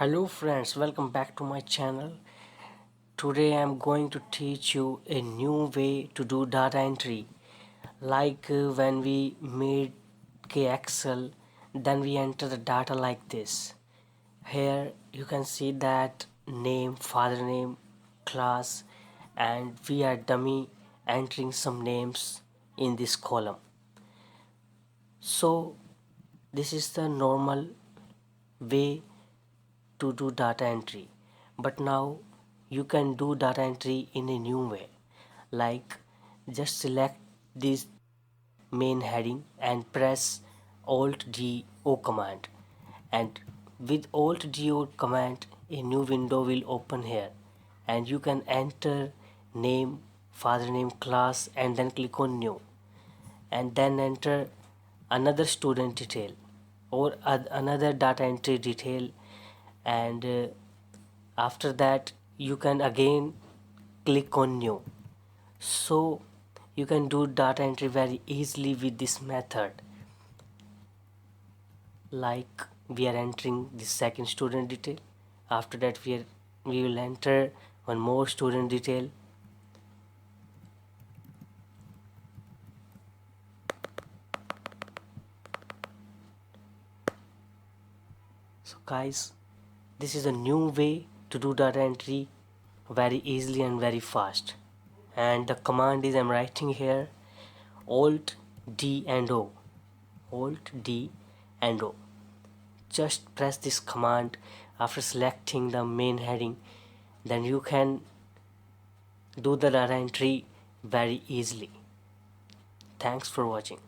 Hello friends, welcome back to my channel. Today I'm going to teach you a new way to do data entry. When we made KExcel, then we enter the data like this. Here you can see that name, father name, class, and we are dummy entering some names in this column. So this is the normal way to do data entry, but now you can do data entry in a new way. like just select this main heading and press alt D O command, and with alt D O command a new window will open here, and you can enter name, father name, class, and then click on new, and then enter another student detail or another data entry detail, and after that you can again click on new. So you can do data entry very easily with this method. We are entering the second student detail. After that we will enter one more student detail. So guys, this is a new way to do data entry very easily and very fast. And the command is I'm writing here alt D and O. Alt D and O. Just press this command after selecting the main heading, then you can do the data entry very easily. Thanks for watching.